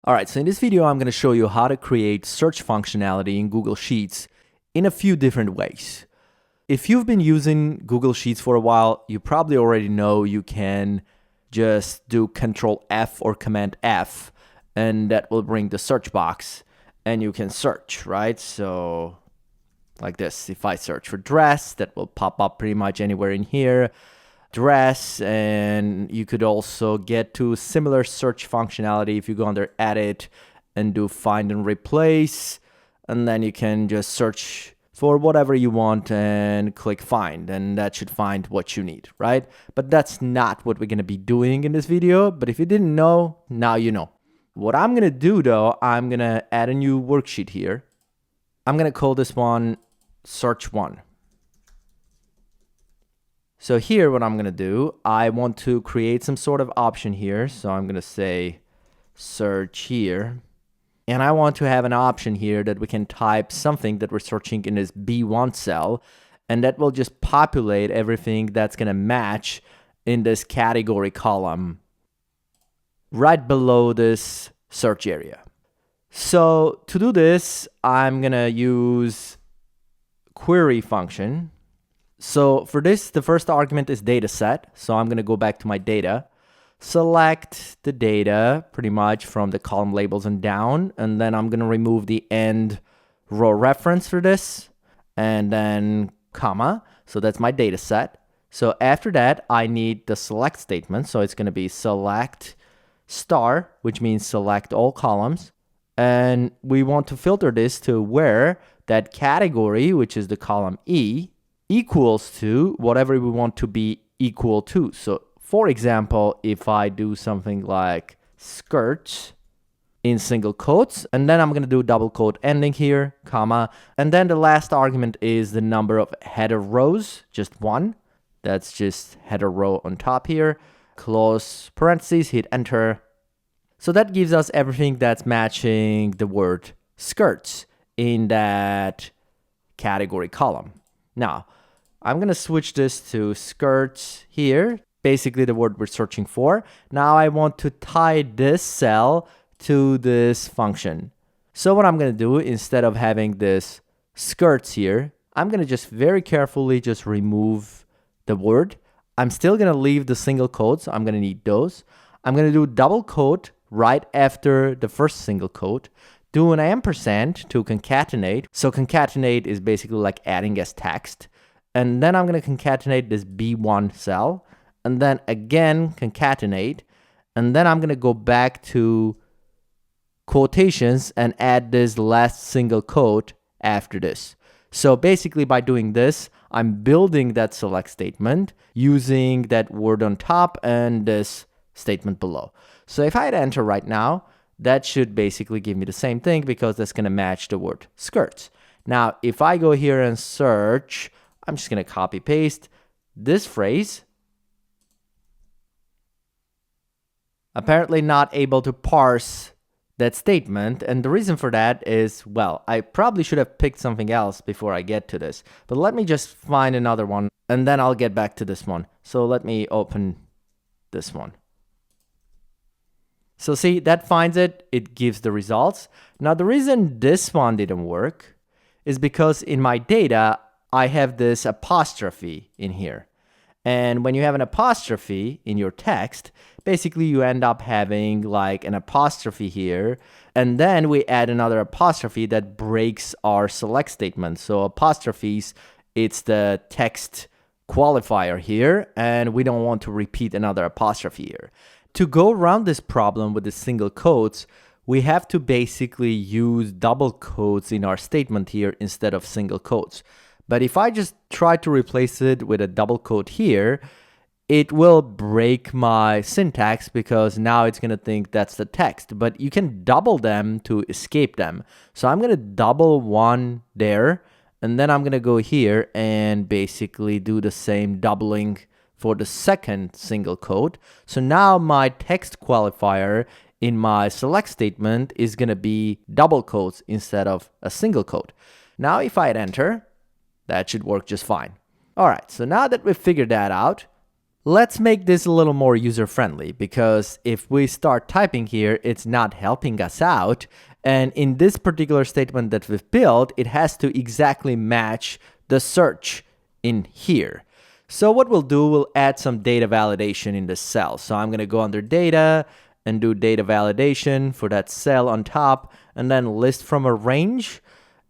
Alright, so in this video I'm going to show you how to create search functionality in Google Sheets in a few different ways. If you've been using Google Sheets for a while, you probably already know you can just do Control F or Command F, and that will bring the search box and you can search, right? So like this, if I search for dress, that will pop up pretty much anywhere in here. Dress, and you could also get to similar search functionality if you go under Edit and do Find and Replace, and then you can just search for whatever you want and click Find, and that should find what you need, right? But that's not what we're going to be doing in this video, but if you didn't know, now you know. What I'm going to do though, I'm going to add a new worksheet here. I'm going to call this one Search 1. So here, what I'm going to do, I want to create some sort of option here. So I'm going to say search here. And I want to have an option here that we can type something that we're searching in this B1 cell. And that will just populate everything that's going to match in this category column right below this search area. So to do this, I'm going to use query function. So for this, the first argument is data set. So I'm going to go back to my data, select the data pretty much from the column labels and down. And then I'm going to remove the end row reference for this and then comma. So that's my data set. So after that, I need the select statement. So it's going to be select star, which means select all columns. And we want to filter this to where that category, which is the column E, equals to whatever we want to be equal to. So for example, if I do something like skirts in single quotes, and then I'm going to do double quote ending here, comma, and then the last argument is the number of header rows, just one. That's just header row on top here. Close parentheses, hit enter. So that gives us everything that's matching the word skirts in that category column. Now, I'm going to switch this to skirts here, basically the word we're searching for. Now I want to tie this cell to this function. So what I'm going to do, instead of having this skirts here, I'm going to just very carefully just remove the word. I'm still going to leave the single quotes. I'm going to need those. I'm going to do double quote right after the first single quote. Do an ampersand to concatenate. So concatenate is basically like adding as text. And then I'm going to concatenate this B1 cell, and then again concatenate, and then I'm going to go back to quotations and add this last single quote after this. So basically by doing this, I'm building that select statement using that word on top and this statement below. So if I hit enter right now, that should basically give me the same thing because that's going to match the word skirts. Now, if I go here and search, I'm just going to copy paste this phrase. Apparently not able to parse that statement. And the reason for that is, well, I probably should have picked something else before I get to this. But let me just find another one and then I'll get back to this one. So let me open this one. So see, that finds it. It gives the results. Now, the reason this one didn't work is because in my data, I have this apostrophe in here. And when you have an apostrophe in your text, basically you end up having like an apostrophe here. And then we add another apostrophe that breaks our select statement. So apostrophes, it's the text qualifier here. And we don't want to repeat another apostrophe here. To go around this problem with the single quotes, we have to basically use double quotes in our statement here instead of single quotes. But if I just try to replace it with a double quote here, it will break my syntax because now it's going to think that's the text. But you can double them to escape them. So I'm going to double one there, and then I'm going to go here and basically do the same doubling for the second single quote. So now my text qualifier in my select statement is going to be double quotes instead of a single quote. Now if I hit enter, that should work just fine. All right, so now that we've figured that out, Let's make this a little more user-friendly, because if we start typing here, it's not helping us out. And in this particular statement that we've built, it has to exactly match the search in here. So what we'll do, we'll add some data validation in this cell. So I'm going to go under data and do data validation for that cell on top, and then list from a range.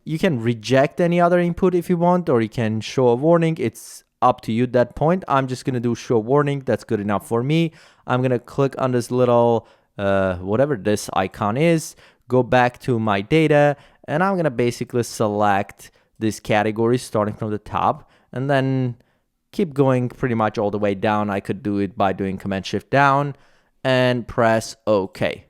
You can reject any other input if you want, or you can show a warning. It's up to you at that point. I'm just going to do show warning. That's good enough for me. I'm going to click on this little, whatever this icon is, go back to my data, and I'm going to basically select this category starting from the top, and then keep going pretty much all the way down. I could do it by doing Command-Shift down and press OK.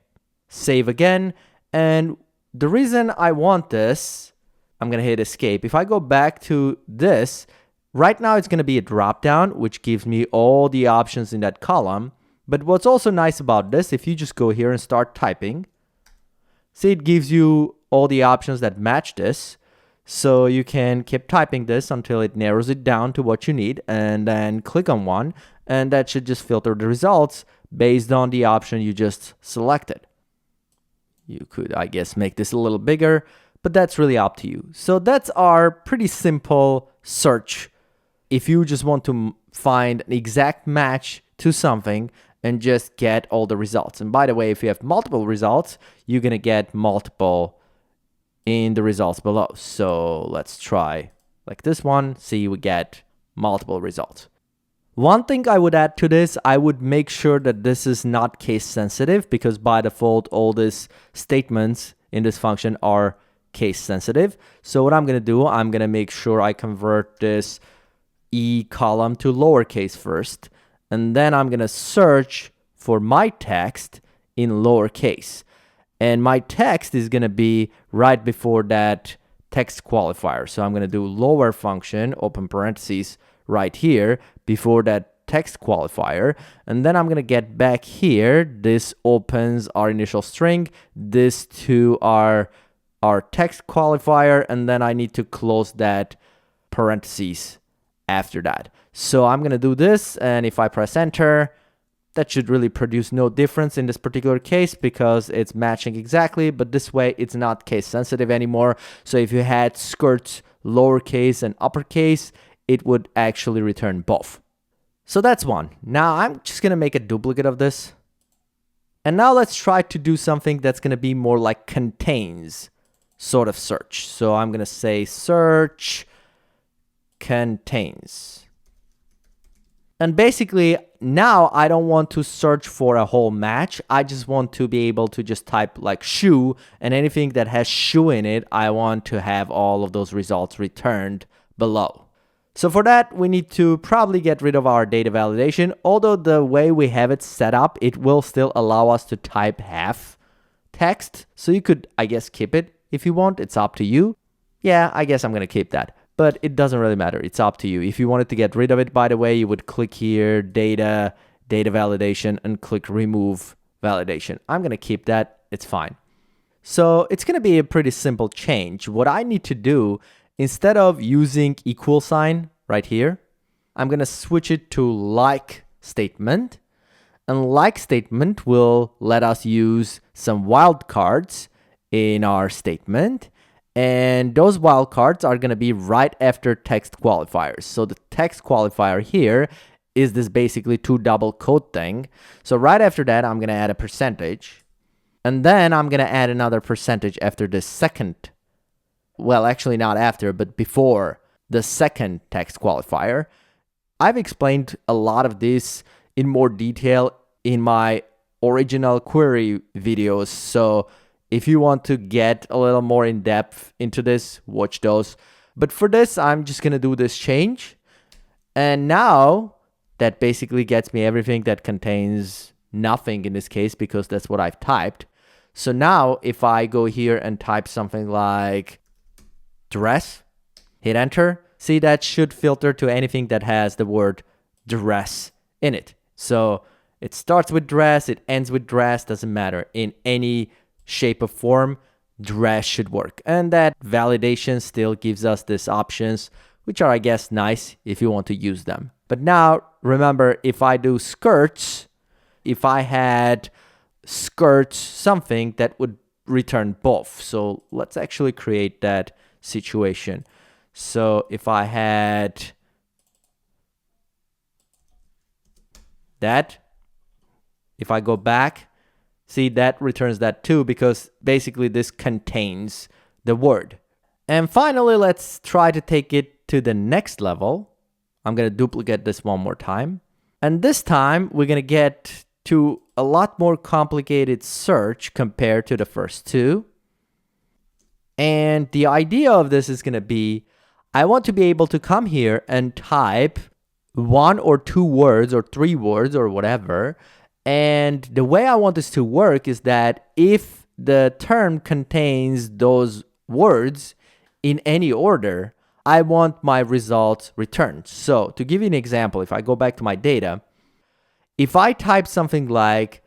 Save again. And the reason I want this, I'm going to hit escape. If I go back to this, right now it's going to be a dropdown, which gives me all the options in that column. But what's also nice about this, if you just go here and start typing, see, it gives you all the options that match this. So you can keep typing this until it narrows it down to what you need, and then click on one, and that should just filter the results based on the option you just selected. You could, I guess, make this a little bigger, but that's really up to you. So that's our pretty simple search. If you just want to find an exact match to something and just get all the results. And by the way, if you have multiple results, you're going to get multiple in the results below. So let's try like this one. See, we get multiple results. One thing I would add to this, I would make sure that this is not case sensitive, because by default, all these statements in this function are case sensitive. So what I'm going to do, I'm going to make sure I convert this E column to lowercase first, and then I'm going to search for my text in lowercase. And my text is going to be right before that text qualifier. So I'm going to do lower function, open parentheses, right here before that text qualifier. And then I'm going to get back here. This opens our initial string. This to our text qualifier. And then I need to close that parentheses after that. So I'm going to do this. And if I press enter, that should really produce no difference in this particular case, because it's matching exactly, but this way it's not case sensitive anymore. So if you had skirts lowercase and uppercase, it would actually return both. So that's one. Now I'm just going to make a duplicate of this. And now let's try to do something that's going to be more like contains sort of search. So I'm going to say search contains. And basically, now I don't want to search for a whole match. I just want to be able to just type like shoe, and anything that has shoe in it, I want to have all of those results returned below. So for that, we need to probably get rid of our data validation. Although the way we have it set up, it will still allow us to type half text. So you could, I guess, keep it if you want. It's up to you. Yeah, I guess I'm going to keep that. But it doesn't really matter. It's up to you. If you wanted to get rid of it, by the way, you would click here, data validation, and click remove validation. I'm going to keep that. It's fine. So it's going to be a pretty simple change. What I need to do, instead of using equal sign right here, I'm going to switch it to like statement. And like statement will let us use some wildcards in our statement. And those wildcards are going to be right after text qualifiers. So the text qualifier here is this basically two double quote thing. So right after that, I'm going to add a percentage. And then I'm going to add another percentage after the second. Well, actually not after, but before the second text qualifier. I've explained a lot of this in more detail in my original query videos. So if you want to get a little more in depth into this, watch those. But for this, I'm just going to do this change. And now that basically gets me everything that contains nothing in this case, because that's what I've typed. So now if I go here and type something like dress, hit enter, see, that should filter to anything that has the word dress in it. So it starts with dress, it ends with dress, doesn't matter. In any shape or form, dress should work. And that validation still gives us these options, which are, I guess, nice if you want to use them. But now remember, if I do skirts, if I had skirts something, that would return both. So let's actually create that situation. So if I had that, if I go back, see, that returns that too, because basically this contains the word. And finally, let's try to take it to the next level. I'm going to duplicate this one more time. And this time, we're going to get to a lot more complicated search compared to the first two. And the idea of this is going to be, I want to be able to come here and type 1 or 2 words or 3 words or whatever. And the way I want this to work is that if the term contains those words in any order, I want my results returned. So to give you an example, if I go back to my data, if I type something like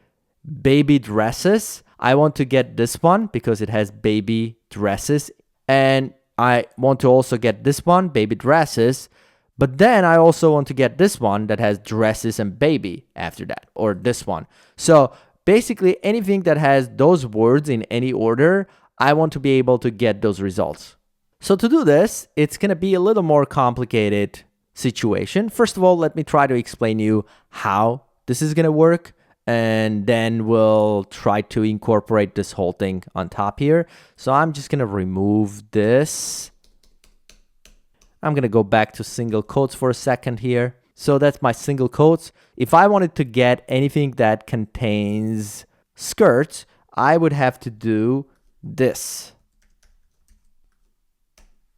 baby dresses, I want to get this one because it has baby dresses. And I want to also get this one, baby dresses. But then I also want to get this one that has dresses and baby after that, or this one. So basically anything that has those words in any order, I want to be able to get those results. So to do this, it's going to be a little more complicated situation. First of all, let me try to explain you how this is going to work. And then we'll try to incorporate this whole thing on top here. So I'm just going to remove this. I'm going to go back to single quotes for a second here. So that's my single quotes. If I wanted to get anything that contains skirts, I would have to do this.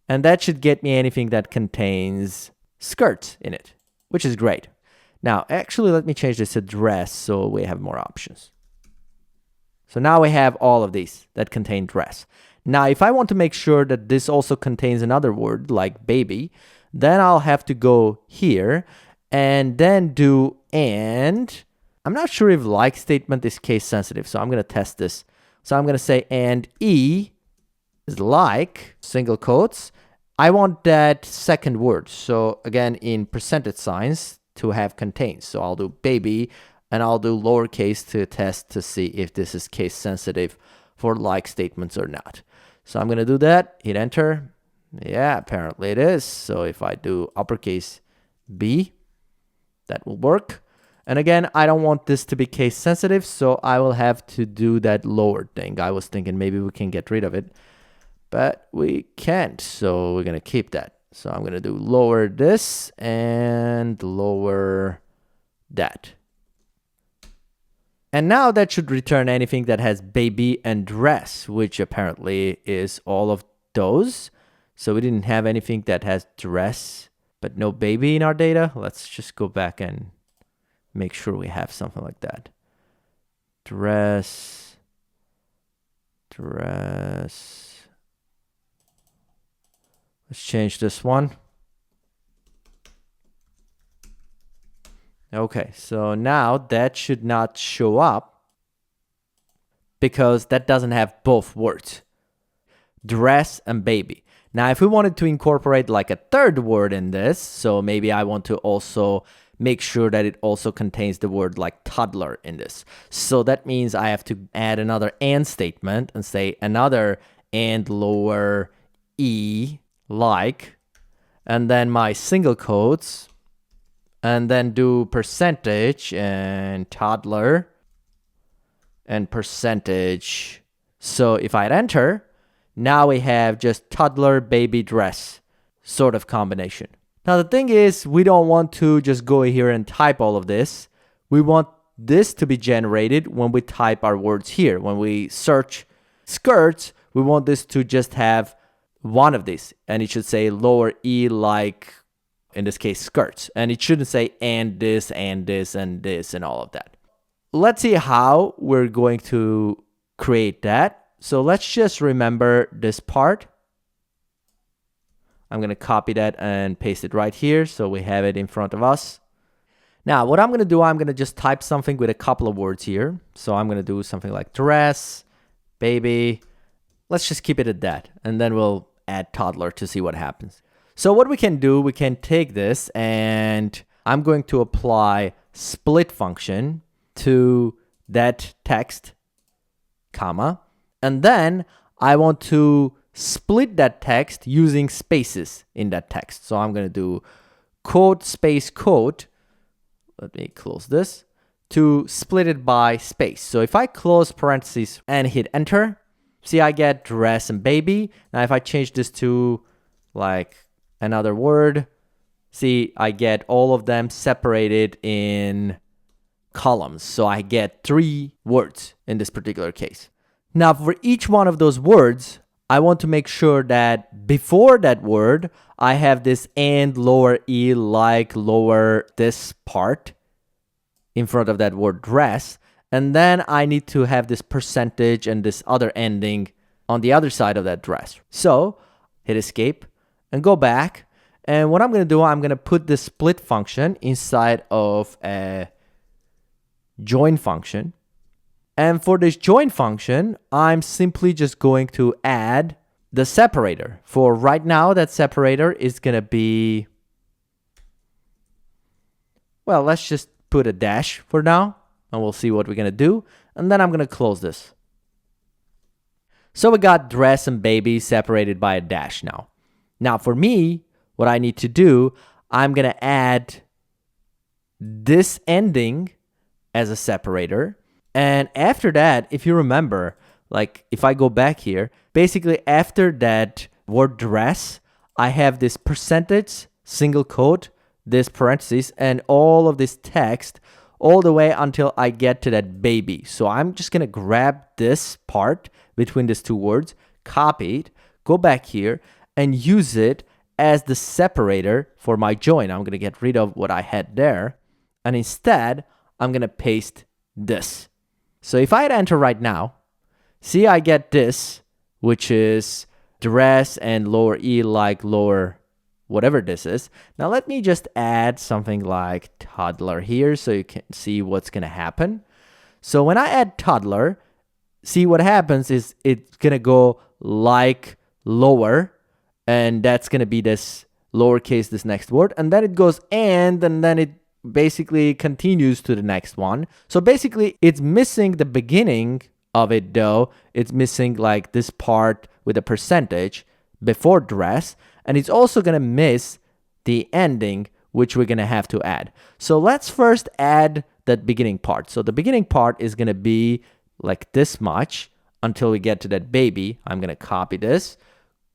And that should get me anything that contains skirts in it, which is great. Now, actually, let me change this to dress so we have more options. So now we have all of these that contain dress. Now, if I want to make sure that this also contains another word like baby, then I'll have to go here and then do and. I'm not sure if like statement is case sensitive, so I'm going to test this. So I'm going to say and E is like, single quotes. I want that second word. So again, in percentage signs to have contains. So I'll do baby and I'll do lowercase to test to see if this is case sensitive for like statements or not. So I'm going to do that, hit enter. Yeah, apparently it is. So if I do uppercase B, that will work. And again, I don't want this to be case sensitive, so I will have to do that lower thing. I was thinking maybe we can get rid of it, but we can't. So we're going to keep that. So I'm going to do lower this and lower that. And now that should return anything that has baby and dress, which apparently is all of those. So we didn't have anything that has dress, but no baby in our data. Let's just go back and make sure we have something like that. Dress. Let's change this one. Okay, so now that should not show up because that doesn't have both words, dress and baby. Now, if we wanted to incorporate like a third word in this, so maybe I want to also make sure that it also contains the word like toddler in this. So that means I have to add another and statement and say another and lower E like, and then my single quotes, and then do percentage and toddler and percentage. So if I enter, now we have just toddler baby dress sort of combination. Now the thing is, we don't want to just go here and type all of this. We want this to be generated when we type our words here. When we search skirts, we want this to just have one of these, and it should say lower E like, in this case, skirts. And it shouldn't say and this and this and this and all of that. Let's see how we're going to create that. So let's just remember this part. I'm going to copy that and paste it right here so we have it in front of us. Now, what I'm going to do, I'm going to just type something with a couple of words here. So I'm going to do something like dress, baby. Let's just keep it at that. And then we'll add toddler to see what happens. So what we can do, we can take this and I'm going to apply split function to that text, comma, and then I want to split that text using spaces in that text. So I'm going to do quote space quote. Let me close this to split it by space. So if I close parentheses and hit enter, see, I get dress and baby. Now if I change this to like another word, see, I get all of them separated in columns. So I get 3 words in this particular case. Now for each one of those words, I want to make sure that before that word, I have this and lower e like lower this part in front of that word dress. And then I need to have this percentage and this other ending on the other side of that dress. So hit escape and go back. And what I'm going to do, I'm going to put the split function inside of a join function. And for this join function, I'm simply just going to add the separator. For right now, that separator is going to be, well, let's just put a dash for now, and we'll see what we're going to do. And then I'm going to close this. So we got dress and baby separated by a dash now. Now for me, what I need to do, I'm going to add this ending as a separator. And after that, if you remember, like if I go back here, basically after that word dress, I have this percentage, single quote, this parentheses, and all of this text all the way until I get to that baby. So I'm just going to grab this part between these 2 words, copy it, go back here, and use it as the separator for my join. I'm going to get rid of what I had there. And instead, I'm going to paste this. So if I hit enter right now, see, I get this, which is dress and lower e like lower whatever this is. Now let me just add something like toddler here so you can see what's going to happen. So when I add toddler, see what happens is it's going to go like lower, and that's going to be this lowercase, this next word. And then it goes and then it basically continues to the next one. So basically it's missing the beginning of it though. It's missing like this part with a percentage before dress. And it's also going to miss the ending, which we're going to have to add. So let's first add that beginning part. So the beginning part is going to be like this much until we get to that baby. I'm going to copy this,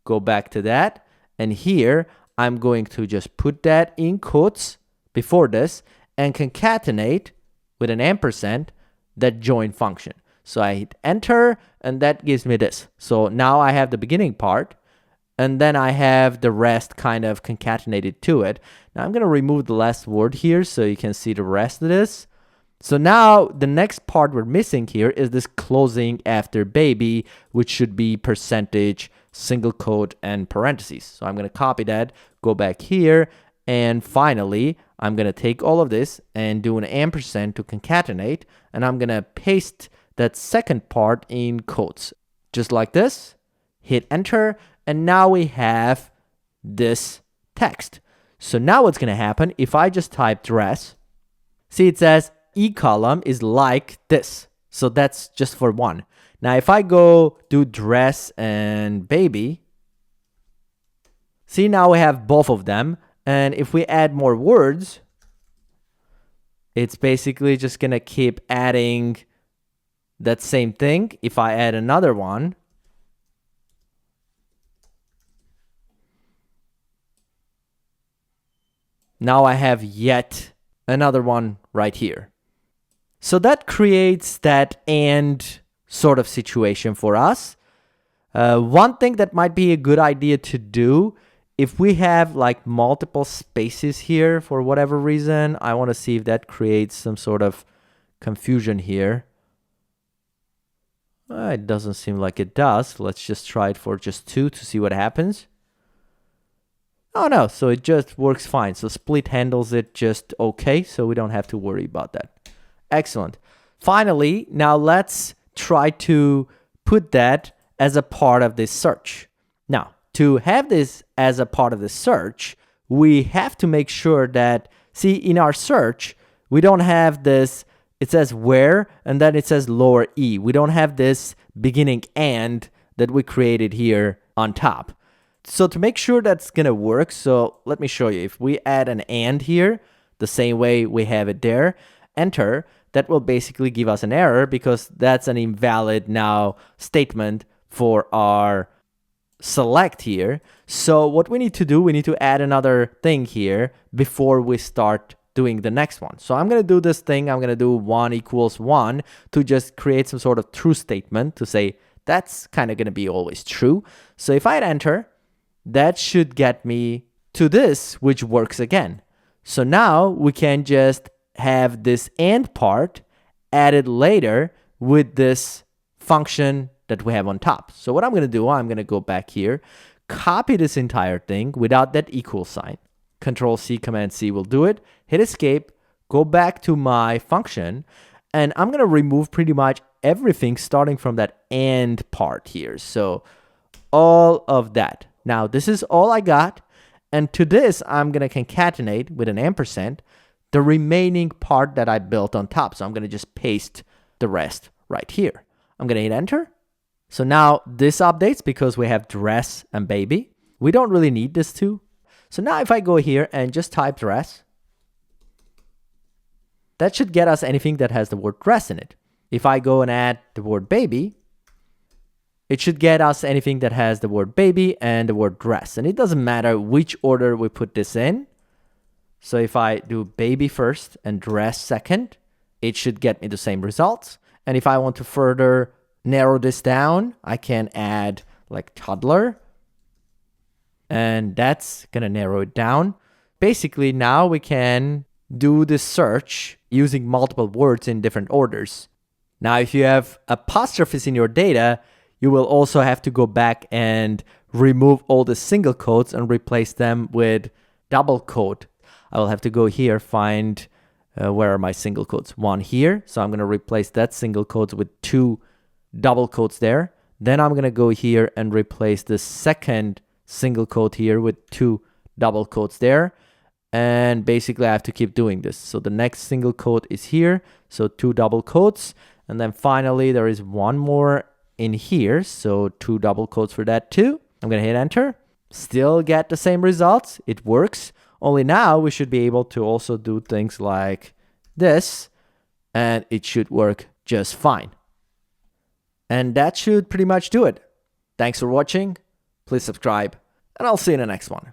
go back to that. And here I'm going to just put that in quotes before this and concatenate with an ampersand that join function. So I hit enter and that gives me this. So now I have the beginning part and then I have the rest kind of concatenated to it. Now I'm going to remove the last word here so you can see the rest of this. So now the next part we're missing here is this closing after baby, which should be percentage, single quote, and parentheses. So I'm going to copy that, go back here, and finally, I'm going to take all of this and do an ampersand to concatenate, and I'm going to paste that second part in quotes. Just like this, hit enter, and now we have this text. So now what's going to happen, if I just type dress, see it says E column is like this. So that's just for one. Now if I go do dress and baby, see now we have both of them. And if we add more words, it's basically just going to keep adding that same thing. If I add another one, now I have yet another one right here. So that creates that and sort of situation for us. One thing that might be a good idea to do, if we have like multiple spaces here for whatever reason, I want to see if that creates some sort of confusion here. It doesn't seem like it does. Let's just try it for just 2 to see what happens. Oh no, so it just works fine. So split handles it just okay, so we don't have to worry about that. Excellent. Finally, now let's try to put that as a part of this search. Now, to have this as a part of the search, we have to make sure that See, in our search, we don't have this, it says where, and then it says lower e. We don't have this beginning and that we created here on top. So to make sure that's gonna work, so let me show you. If we add an and here, the same way we have it there, enter, that will basically give us an error because that's an invalid now statement for our select here. So what we need to do, we need to add another thing here before we start doing the next one. So I'm going to do this thing. I'm going to do 1 equals 1 to just create some sort of true statement to say that's kind of going to be always true. So if I hit enter, that should get me to this, which works again. So now we can just have this and part added later with this function that we have on top. So what I'm going to do, I'm going to go back here, copy this entire thing without that equal sign. Control C, Command C will do it. Hit escape, go back to my function, and I'm going to remove pretty much everything starting from that and part here. So all of that. Now this is all I got. And to this, I'm going to concatenate with an ampersand the remaining part that I built on top. So I'm going to just paste the rest right here. I'm going to hit enter. So now this updates because we have dress and baby. We don't really need this two. So now if I go here and just type dress, that should get us anything that has the word dress in it. If I go and add the word baby, it should get us anything that has the word baby and the word dress. And it doesn't matter which order we put this in. So if I do baby first and dress second, it should get me the same results. And if I want to further narrow this down, I can add like toddler. And that's going to narrow it down. Basically, now we can do this search using multiple words in different orders. Now, if you have apostrophes in your data, you will also have to go back and remove all the single quotes and replace them with double quote. I will have to go here, find where are my single quotes? One here. So I'm going to replace that single quotes with 2 double quotes there. Then I'm going to go here and replace the second single quote here with 2 double quotes there. And basically I have to keep doing this. So the next single quote is here. So 2 double quotes. And then finally there is one more in here. So 2 double quotes for that too. I'm going to hit enter. Still get the same results. It works. Only now we should be able to also do things like this. And it should work just fine. And that should pretty much do it. Thanks for watching. Please subscribe. And I'll see you in the next one.